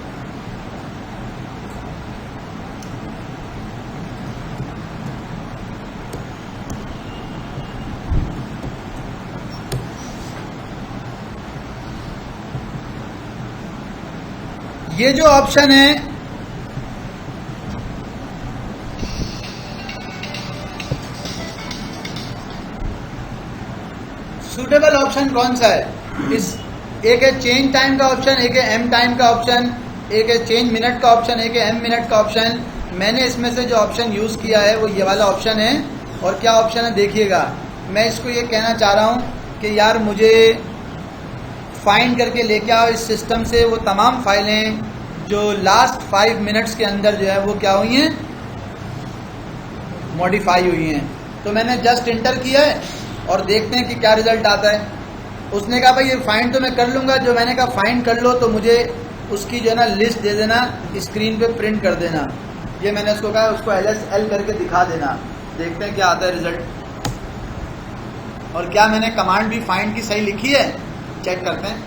ये जो ऑप्शन है सूटेबल ऑप्शन कौन सा है, इस एक है चेंज टाइम का ऑप्शन, एक है एम टाइम का ऑप्शन, एक है चेंज मिनट का ऑप्शन, एक है एम मिनट का ऑप्शन। मैंने इसमें से जो ऑप्शन यूज किया है वो ये वाला ऑप्शन है। और क्या ऑप्शन है देखिएगा, मैं इसको ये कहना चाह रहा हूं कि यार मुझे फाइंड करके लेके आओ इस सिस्टम से वो तमाम फाइलें जो लास्ट 5 मिनट्स के अंदर जो है वो क्या हुई हैं, मॉडिफाई हुई हैं। तो मैंने जस्ट इंटर किया है और देखते हैं कि क्या रिजल्ट आता है। उसने कहा भाई ये फाइंड तो मैं कर लूंगा, जो मैंने कहा फाइंड कर लो तो मुझे उसकी जो है ना लिस्ट दे देना, स्क्रीन पे प्रिंट कर देना। ये मैंने उसको कहा उसको LSL करके दिखा देना, देखते हैं क्या आता है रिजल्ट। और क्या मैंने कमांड भी फाइंड की सही लिखी है, चेक करते हैं।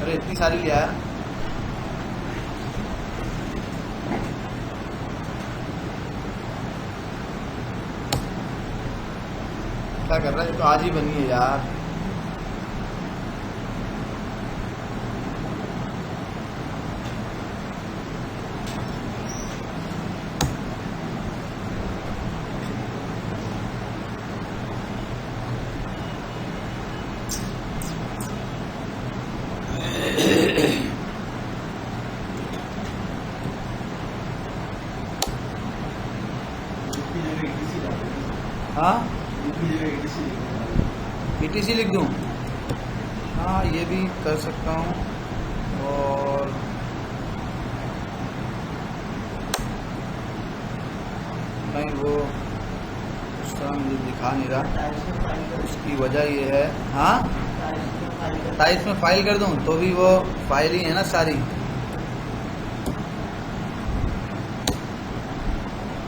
अरे इतनी सारी लिया है, क्या कर रहा है, ये तो आज ही बनी है यार। हाँ ETC लिख दूँ, हाँ ये भी कर सकता हूँ। और नहीं वो उस तरह मुझे दिखा नहीं रहा, उसकी वजह ये है। हाँ टाइप्स में फाइल कर दूँ तो भी वो फाइल ही है ना सारी।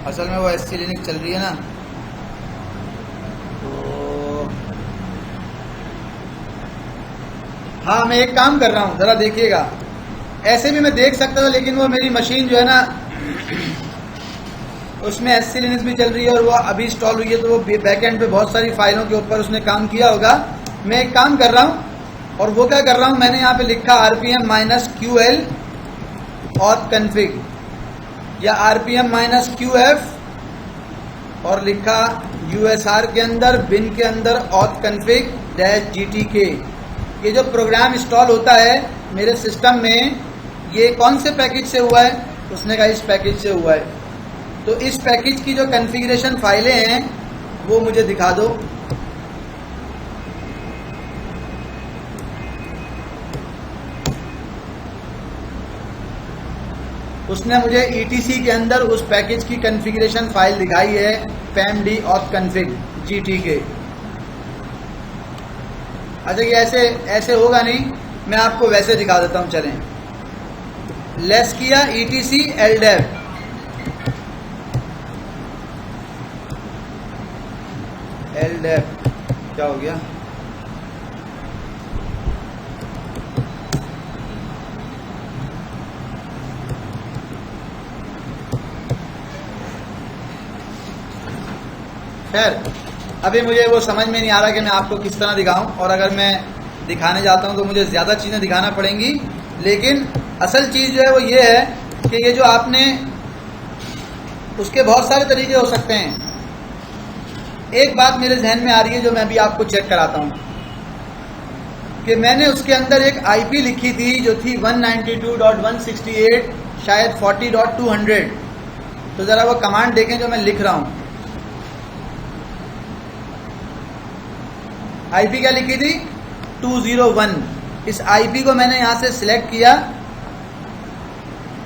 असल में वो SC लिनक्स चल रही है ना, हाँ मैं एक काम कर रहा हूँ जरा देखिएगा। ऐसे भी मैं देख सकता था लेकिन वो मेरी मशीन जो है ना उसमें SC लिनक्स भी चल रही है और वो अभी इंस्टॉल हुई है, तो वो बैकएंड पे बहुत सारी फाइलों के ऊपर उसने काम किया होगा। मैं एक काम कर रहा हूँ और वो क्या कर रहा हूँ, मैंने यहाँ पे लिखा RPM-QL auth config या RPM-QF और लिखा USR के अंदर bin के अंदर auth config -GTK। ये जो प्रोग्राम इंस्टॉल होता है मेरे सिस्टम में, ये कौन से पैकेज से हुआ है, उसने कहा इस पैकेज से हुआ है। तो इस पैकेज की जो कॉन्फ़िगरेशन फाइलें हैं वो मुझे दिखा दो। उसने मुझे ETC के अंदर उस पैकेज की कॉन्फ़िगरेशन फाइल दिखाई है, famd auth config GTK। अच्छा, ये ऐसे होगा नहीं, मैं आपको वैसे दिखा देता हूँ। चलें, लेस किया ETC LDAP, क्या हो गया? खैर, अभी मुझे वो समझ में नहीं आ रहा कि मैं आपको किस तरह दिखाऊं, और अगर मैं दिखाने जाता हूं तो मुझे ज़्यादा चीज़ें दिखाना पड़ेंगी। लेकिन असल चीज़ जो है वो ये है कि ये जो आपने, उसके बहुत सारे तरीके हो सकते हैं। एक बात मेरे जहन में आ रही है जो मैं अभी आपको चेक कराता हूं, कि मैंने उसके अंदर एक IP लिखी थी जो थी 192.168 शायद 40.200। तो ज़रा वो कमांड देखें जो मैं लिख रहा हूं। IP क्या लिखी थी? 201। इस IP को मैंने यहाँ से सिलेक्ट किया,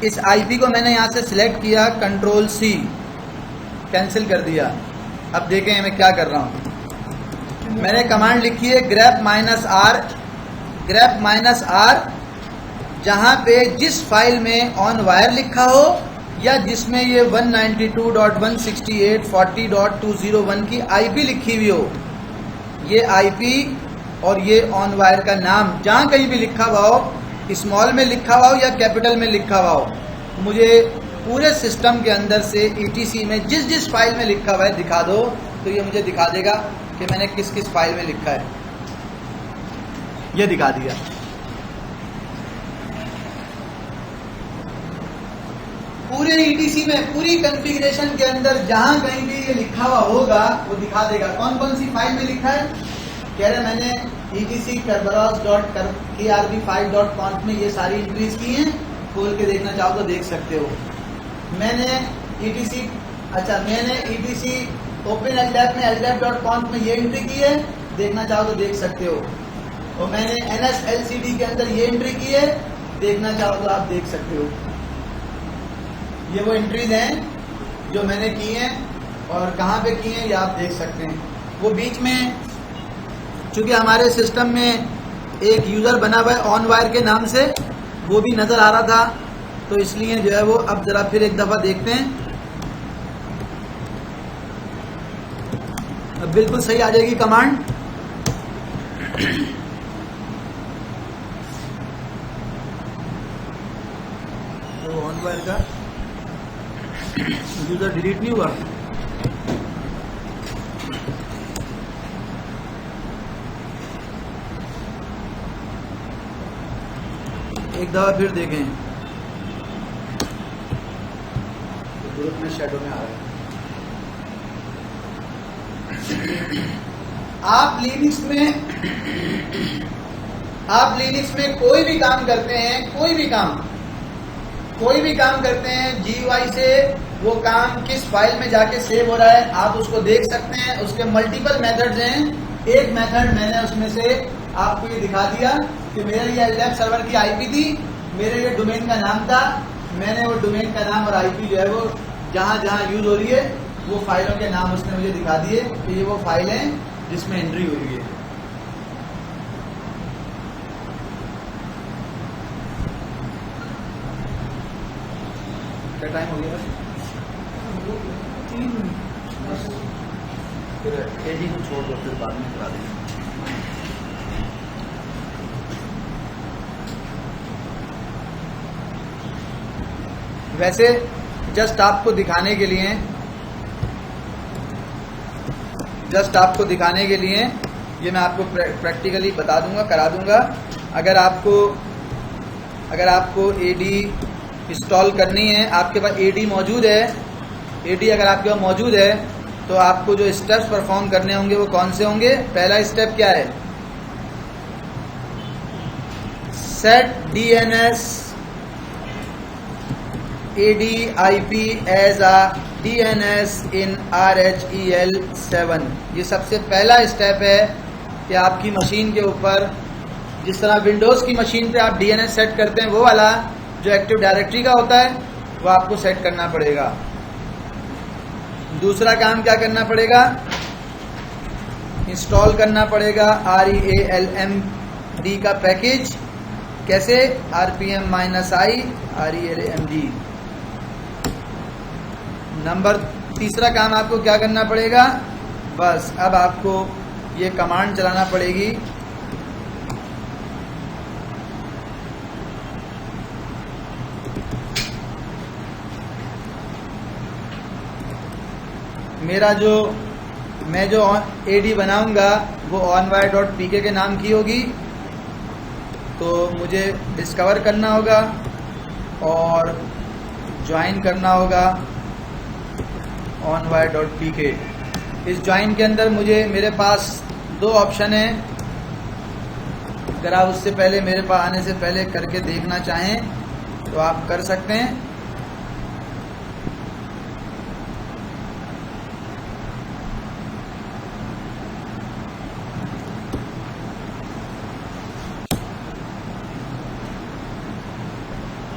इस IP को मैंने यहाँ से सिलेक्ट किया, कंट्रोल C, कैंसिल कर दिया। अब देखें मैं क्या कर रहा हूँ। मैंने कमांड लिखी है grep -r, जहाँ पे जिस फाइल में ऑन वायर लिखा हो या जिसमें ये 192.168 40.201 की IP लिखी हुई हो, ये IP और ये ऑन वायर का नाम जहाँ कहीं भी लिखा हुआ हो, स्मॉल में लिखा हुआ हो या कैपिटल में लिखा हुआ हो, मुझे पूरे सिस्टम के अंदर से ETC में जिस फाइल में लिखा हुआ है दिखा दो, तो ये मुझे दिखा देगा कि मैंने किस फाइल में लिखा है। ये दिखा दिया। पूरे ETC में, पूरी कॉन्फ़िगरेशन के अंदर जहां कहीं भी ये लिखा हुआ होगा वो दिखा देगा। कौन कौन सी फाइल में लिखा है? कह रहे मैंने ETC kerberos.krb5.conf में ये सारी एंट्रीज की हैं, खोल के देखना चाहो तो देख सकते हो। मैंने ETC ओपन LDAP में ldap.conf में ये एंट्री की है, देखना चाहो तो देख सकते हो। और मैंने NSLCD के अंदर ये एंट्री की है, देखना चाहो तो आप देख सकते हो। ये वो एंट्रीज हैं जो मैंने की हैं, और कहाँ पे की हैं ये आप देख सकते हैं। वो बीच में चूंकि हमारे सिस्टम में एक यूज़र बना हुआ है ऑन वायर के नाम से, वो भी नज़र आ रहा था, तो इसलिए जो है वो अब ज़रा फिर एक दफ़ा देखते हैं। अब बिल्कुल सही आ जाएगी कमांड। तो ऑन वायर का यूज़र डिलीट नहीं हुआ। एक दफा फिर देखें, ग्रुप में शैडो में आ रहा है। आप लिनक्स में कोई भी काम करते हैं, कोई भी काम करते हैं GUI से, वो काम किस फाइल में जाके सेव हो रहा है आप उसको देख सकते हैं। उसके मल्टीपल मेथड्स हैं। एक मेथड मैंने उसमें से आपको ये दिखा दिया कि मेरा ये LDAP सर्वर की IP थी, मेरे ये डोमेन का नाम था, मैंने वो डोमेन का नाम और IP जो है वो जहाँ जहाँ यूज हो रही है वो फाइलों के नाम उसने मुझे दिखा दिए कि ये वो फाइल है जिसमें एंट्री हुई है। क्या टाइम हो गया? फिर AD को छोड़ दो, फिर बाद में करा देंगे। वैसे जस्ट आपको दिखाने के लिए ये मैं आपको प्रैक्टिकली बता दूंगा, करा दूंगा। अगर आपको AD इंस्टॉल करनी है, आपके पास AD मौजूद है, AD अगर आपके पास मौजूद है तो आपको जो स्टेप्स परफॉर्म करने होंगे वो कौन से होंगे? पहला स्टेप क्या है? Set DNS AD IP as a DNS in RHEL 7। ये सबसे पहला स्टेप है कि आपकी मशीन के ऊपर जिस तरह विंडोज़ की मशीन पे आप DNS सेट करते हैं, वो वाला जो एक्टिव डायरेक्टरी का होता है वो आपको सेट करना पड़ेगा। दूसरा काम क्या करना पड़ेगा, इंस्टॉल करना पड़ेगा REALMD का पैकेज। कैसे? RPM-I REALMD। तीसरा काम आपको क्या करना पड़ेगा, बस अब आपको ये कमांड चलाना पड़ेगी, मैं जो AD बनाऊंगा वो onwire.pk के नाम की होगी। तो मुझे डिस्कवर करना होगा और ज्वाइन करना होगा onwire.pk। इस ज्वाइन के अंदर मेरे पास दो ऑप्शन है। अगर आप उससे पहले मेरे पास आने से पहले करके देखना चाहें तो आप कर सकते हैं।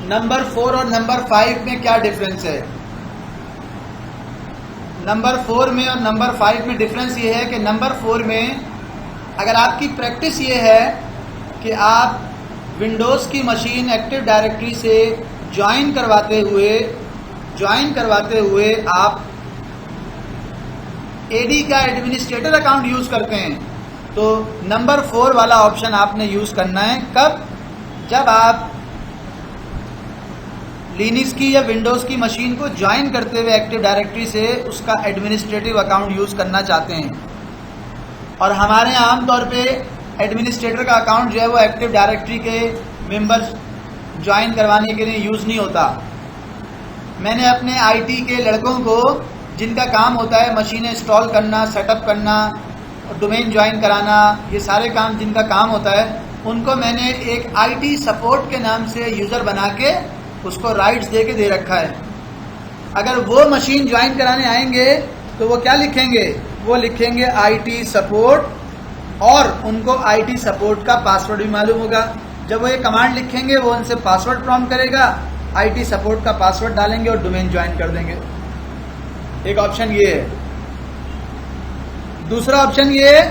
नंबर 4 और नंबर 5 में क्या डिफरेंस है? नंबर 4 में और नंबर 5 में डिफरेंस ये है कि नंबर 4 में अगर आपकी प्रैक्टिस ये है कि आप विंडोज़ की मशीन एक्टिव डायरेक्टरी से ज्वाइन करवाते हुए आप AD का एडमिनिस्ट्रेटर अकाउंट यूज़ करते हैं, तो नंबर 4 वाला ऑप्शन आपने यूज़ करना है। कब? जब आप लिनक्स की या विंडोज़ की मशीन को ज्वाइन करते हुए एक्टिव डायरेक्टरी से उसका एडमिनिस्ट्रेटिव अकाउंट यूज़ करना चाहते हैं। और हमारे यहाँ आमतौर पे एडमिनिस्ट्रेटर का अकाउंट जो है वो एक्टिव डायरेक्टरी के मेंबर्स ज्वाइन करवाने के लिए यूज़ नहीं होता। मैंने अपने IT के लड़कों को, जिनका काम होता है मशीनें इंस्टॉल करना, सेटअप करना, डोमेन ज्वाइन कराना, ये सारे काम जिनका काम होता है, उनको मैंने एक IT सपोर्ट के नाम से यूज़र बना के उसको राइट्स दे के दे रखा है। अगर वो मशीन ज्वाइन कराने आएंगे तो वो क्या लिखेंगे? वो लिखेंगे IT सपोर्ट, और उनको IT सपोर्ट का पासवर्ड भी मालूम होगा। जब वो ये कमांड लिखेंगे वो उनसे पासवर्ड प्रॉम्प्ट करेगा, IT सपोर्ट का पासवर्ड डालेंगे और डोमेन ज्वाइन कर देंगे। एक ऑप्शन ये है। दूसरा ऑप्शन ये है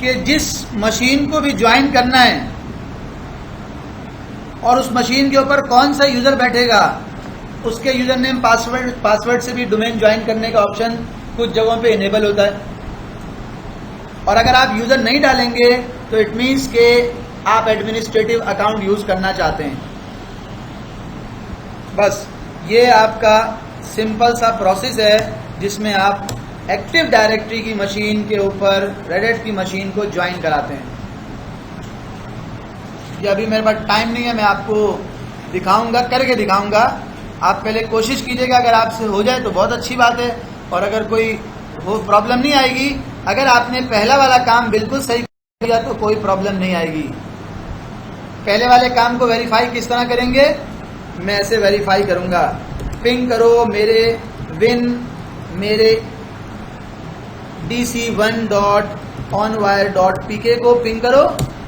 कि जिस मशीन को भी ज्वाइन करना है और उस मशीन के ऊपर कौन सा यूजर बैठेगा, उसके यूजर नेम पासवर्ड से भी डोमेन ज्वाइन करने का ऑप्शन कुछ जगहों पे इनेबल होता है। और अगर आप यूजर नहीं डालेंगे तो इट मीन्स के आप एडमिनिस्ट्रेटिव अकाउंट यूज करना चाहते हैं। बस ये आपका सिंपल सा प्रोसेस है जिसमें आप एक्टिव डायरेक्टरी की मशीन के ऊपर रेडिट की मशीन को ज्वाइन कराते हैं। ये अभी मेरे पास टाइम नहीं है, मैं आपको दिखाऊंगा, करके दिखाऊंगा। आप पहले कोशिश कीजिएगा, अगर आपसे हो जाए तो बहुत अच्छी बात है, और अगर कोई वो प्रॉब्लम नहीं आएगी। अगर आपने पहला वाला काम बिल्कुल सही किया तो कोई प्रॉब्लम नहीं आएगी। पहले वाले काम को वेरीफाई किस तरह करेंगे? मैं ऐसे वेरीफाई करूंगा, पिंग करो मेरे dc1.onwire.pk को पिंग करो।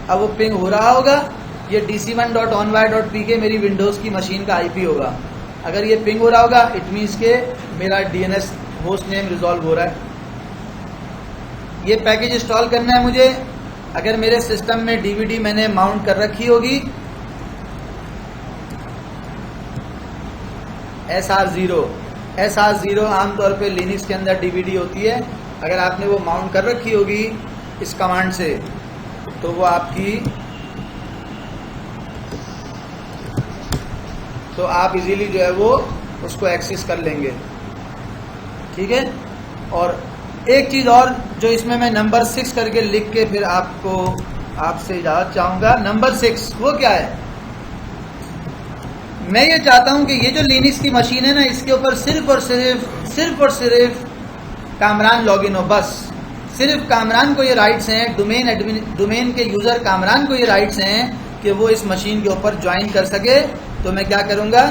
अब वो पिंग हो रहा होगा। ये dc1.onwire.pk मेरी विंडोज़ की मशीन का IP होगा। अगर ये पिंग हो रहा होगा इट मीन्स के मेरा DNS होस्ट नेम रिजॉल्व हो रहा है। ये पैकेज इंस्टॉल करना है मुझे। अगर मेरे सिस्टम में DVD मैंने माउंट कर रखी होगी SR0 आमतौर पे लिनक्स के अंदर DVD होती है। अगर आपने वो माउंट कर रखी होगी इस कमांड से तो वो तो आप इजीली जो है वो उसको एक्सेस कर लेंगे। ठीक है। और एक चीज़ और जो इसमें मैं नंबर 6 करके लिख के फिर आपसे इजाज़त चाहूँगा। नंबर 6 वो क्या है? मैं ये चाहता हूँ कि ये जो लिनक्स की मशीन है ना, इसके ऊपर सिर्फ और सिर्फ कामरान लॉगिन हो। बस सिर्फ कामरान को ये राइट्स हैं, डोमेन के यूज़र कामरान को ये राइट्स हैं कि वो इस मशीन के ऊपर ज्वाइन कर सके। तो मैं क्या करूँगा,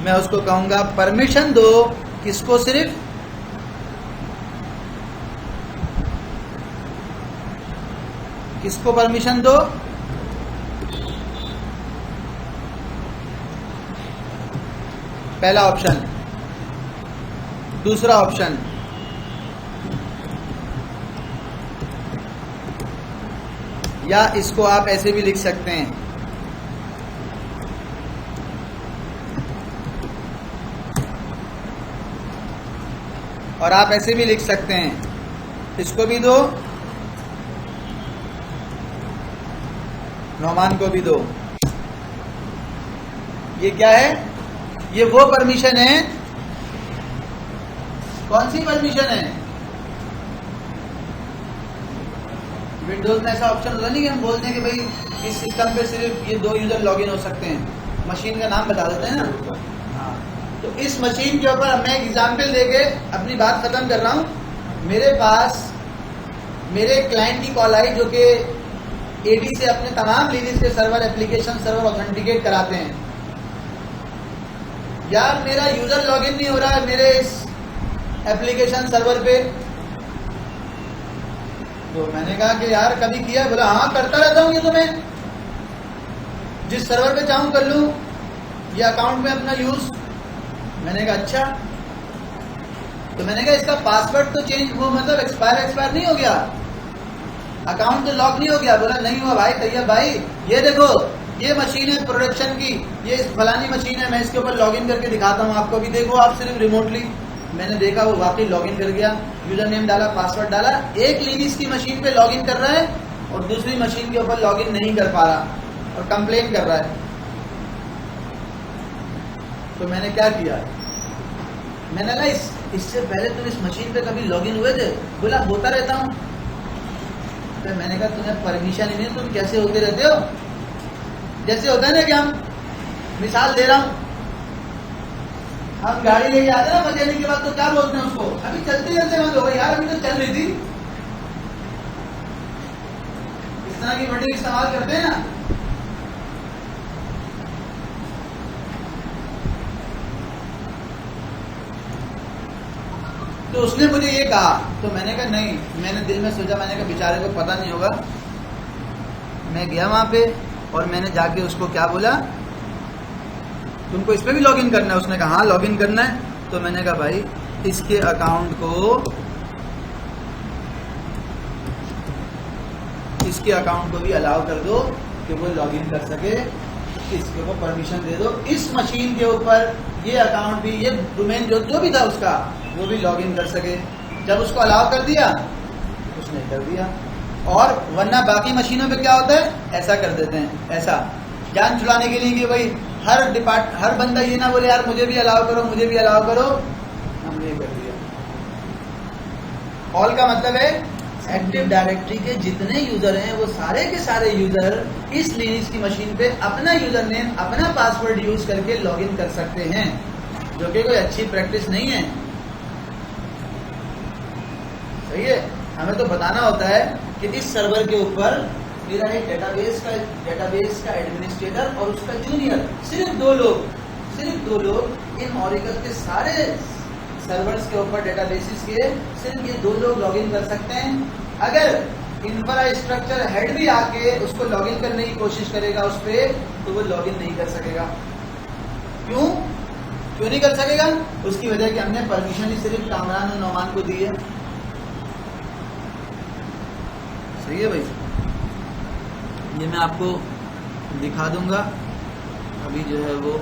मैं उसको कहूंगा परमिशन दो, किसको? सिर्फ किसको परमिशन दो? पहला ऑप्शन। दूसरा ऑप्शन, या इसको आप ऐसे भी लिख सकते हैं, और आप ऐसे भी लिख सकते हैं, इसको भी दो, नौमान को भी दो। ये क्या है? ये वो परमिशन है। कौन सी परमिशन है? विंडोज में ऐसा ऑप्शन होता नहीं कि हम बोलते हैं कि भाई इस सिस्टम पे सिर्फ ये 2 यूजर लॉगिन हो सकते हैं। मशीन का नाम बता देते हैं ना। हाँ, तो इस मशीन के ऊपर मैं एक एग्जाम्पल देके अपनी बात खत्म कर रहा हूँ। मेरे पास मेरे क्लाइंट की कॉल आई जो कि एडी से अपने तमाम लिनक्स के सर्वर एप्लीकेशन सर्वर ऑथेंटिकेट कराते हैं। यार मेरा यूजर लॉगिन नहीं हो रहा है मेरे इस एप्लीकेशन सर्वर पे। तो मैंने कहा कि यार कभी किया? बोला हाँ करता रहता हूँ ये, तो मैं जिस सर्वर पे चाहूँ कर लूँ ये अकाउंट में अपना यूज। मैंने कहा अच्छा। तो मैंने कहा इसका पासवर्ड तो चेंज वो मतलब एक्सपायर नहीं हो गया, अकाउंट तो लॉक नहीं हो गया? बोला नहीं हुआ भाई तैयब भाई, ये देखो ये मशीन है प्रोडक्शन की, ये फलानी मशीन है, मैं इसके ऊपर लॉगिन करके दिखाता हूँ आपको भी, देखो आप सिर्फ रिमोटली। मैंने देखा वो वाकई लॉगिन कर गया, यूजर नेम डाला, पासवर्ड डाला, एक लिनक्स की मशीन पे लॉगिन कर रहा है और दूसरी मशीन के ऊपर लॉगिन नहीं कर पा रहा और कंप्लेन कर रहा है। तो मैंने क्या किया? मैंने कहा इससे पहले तुम इस मशीन पे कभी लॉगिन हुए थे? बोला होता रहता हूँ। तो मैंने कहा तुम्हें परमिशन ही नहीं, तुम कैसे होते रहते हो? जैसे होता है ना कि हम मिसाल दे रहा हूं, हम गाड़ी लेके आते हैं ना मजे के बाद, तो क्या बोलते हैं उसको? अभी चलते चलते बंद हो गई यार, अभी तो चल रही थी। इस तरह की वर्डिंग इस्तेमाल करते हैं ना। तो उसने मुझे ये कहा, तो मैंने कहा नहीं, मैंने दिल में सोचा, मैंने कहा बेचारे को पता नहीं होगा। मैं गया वहां पे और मैंने जाके उसको क्या बोला, तुमको इस पे भी लॉगिन करना है? उसने कहा हाँ लॉगिन करना है। तो मैंने कहा भाई इसके अकाउंट को भी अलाउ कर दो कि वो लॉगिन कर सके, इसके ऊपर परमिशन दे दो, इस मशीन के ऊपर ये अकाउंट भी, ये डोमेन जो भी था उसका, वो भी लॉगिन कर सके। जब उसको अलाउ कर दिया उसने कर दिया। और वरना बाकी मशीनों पे क्या होता है, ऐसा कर देते हैं, ऐसा जान छुड़ाने के लिए कि भाई हर बंदा ये ना बोले यार मुझे भी अलाउ करो, मुझे भी अलाउ करो, हमने कर दिया। ऑल का मतलब है एक्टिव डायरेक्टरी के जितने यूजर हैं वो सारे के सारे यूजर इस लिनक्स की मशीन पे अपना यूजर नेम अपना पासवर्ड यूज करके लॉगिन कर सकते हैं, जो कि कोई अच्छी प्रैक्टिस नहीं है। सही है, हमें तो बताना होता है कि इस सर्वर के ऊपर मेरा एक डेटाबेस का एडमिनिस्ट्रेटर और उसका जूनियर, सिर्फ दो लोग इन ऑरेकल के सारे सर्वर्स के ऊपर, डेटाबेसेस के सिर्फ ये 2 लोग लॉगिन कर सकते हैं। अगर इंफ्रास्ट्रक्चर हेड भी आके उसको लॉगिन करने की कोशिश करेगा उस पर, तो वो लॉगिन नहीं कर सकेगा। क्यों नहीं कर सकेगा? उसकी वजह कि हमने परमिशन ही सिर्फ कामरान और नौमान को दी है। सही है भाई, ये मैं आपको दिखा दूंगा। अभी जो है वो